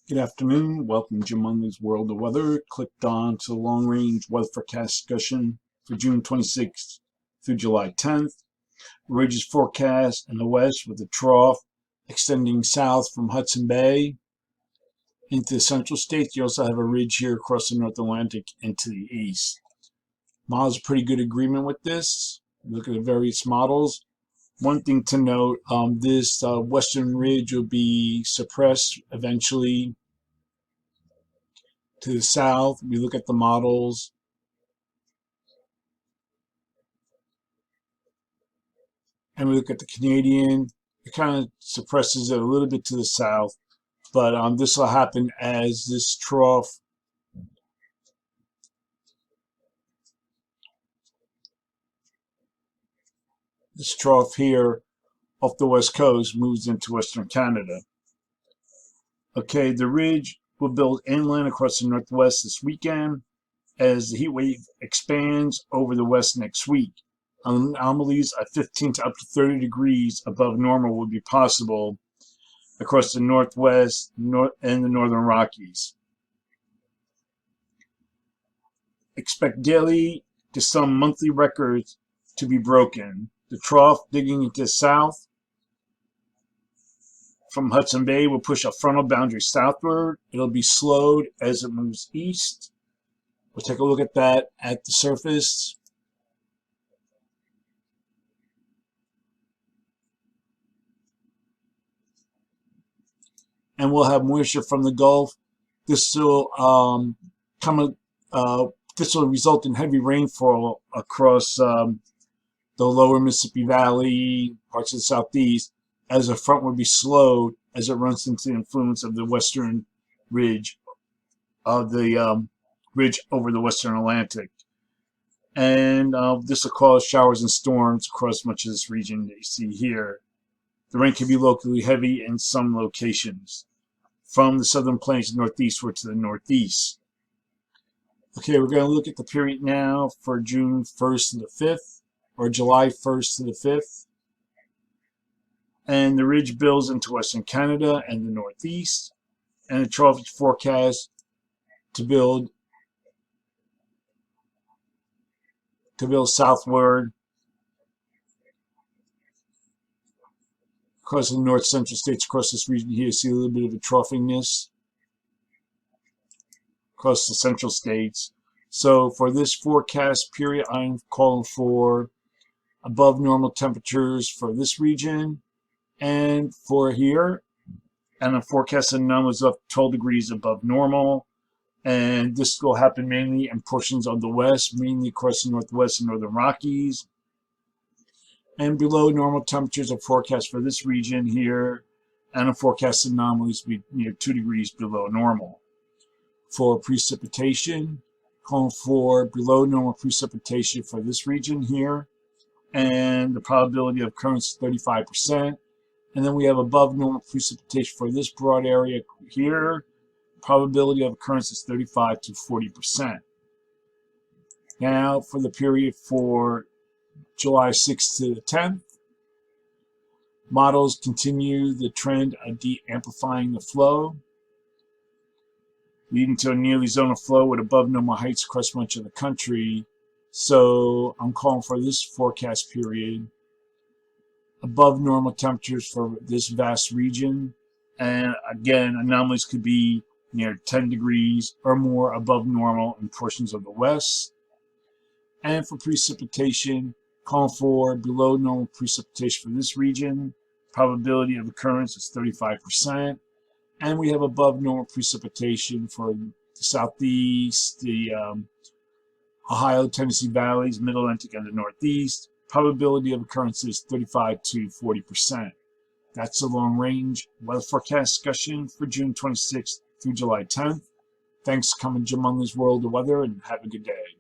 Good afternoon. Welcome to Jim Munley's World of Weather. Clicked on to the long-range weather forecast discussion for June 26th through July 10th. Ridge is forecast in the west with a trough extending south from Hudson Bay into the central states. You also have a ridge here across the North Atlantic into the east. Models are pretty good agreement with this. Look at the various models. One thing to note, this western ridge will be suppressed eventually to the south. We look at the models. And we look at the Canadian. It kind of suppresses it a little bit to the south. But this will happen as this trough here off the west coast moves into Western Canada. Okay, the ridge will build inland across the northwest this weekend as the heat wave expands over the west next week. Anomalies at 15 to up to 30 degrees above normal will be possible across the northwest and the northern Rockies. Expect daily to some monthly records to be broken. The trough digging into the south from Hudson Bay will push a frontal boundary southward. It'll be slowed as it moves east. We'll take a look at that at the surface. And we'll have moisture from the Gulf. This will result in heavy rainfall across the lower Mississippi Valley, parts of the southeast, as the front will be slowed as it runs into the influence of the western ridge of the ridge over the western Atlantic. And this will cause showers and storms across much of this region that you see here. The rain can be locally heavy in some locations, from the southern plains northeastward to the northeast. Okay, we're going to look at the period now for June 1st to the 5th, or July 1st to the 5th. And the ridge builds into Western Canada and the northeast, and the trough is forecast to build southward across the north central states. Across this region here, you see a little bit of a troughiness across the central states. So for this forecast period, I'm calling for above normal temperatures for this region and for here. And I'm forecasting numbers up 12 degrees above normal. And this will happen mainly in portions of the west, mainly across the northwest and northern Rockies. And below normal temperatures are forecast for this region here, and a forecast anomalies be near 2 degrees below normal. For precipitation, calling for below normal precipitation for this region here, and the probability of occurrence is 35%. And then we have above normal precipitation for this broad area here. Probability of occurrence is 35 to 40%. Now for the period for July 6th to the 10th, models continue the trend of de-amplifying the flow, leading to a nearly zonal flow with above normal heights across much of the country. So I'm calling for this forecast period above normal temperatures for this vast region. And again, anomalies could be near 10 degrees or more above normal in portions of the west. And for precipitation, calling for below normal precipitation for this region. Probability of occurrence is 35%. And we have above normal precipitation for the southeast, the Ohio, Tennessee valleys, middle Atlantic, and the northeast. Probability of occurrence is 35 to 40%. That's the long range weather forecast discussion for June 26th through July 10th. Thanks for coming to Jim Munley's World of Weather, and have a good day.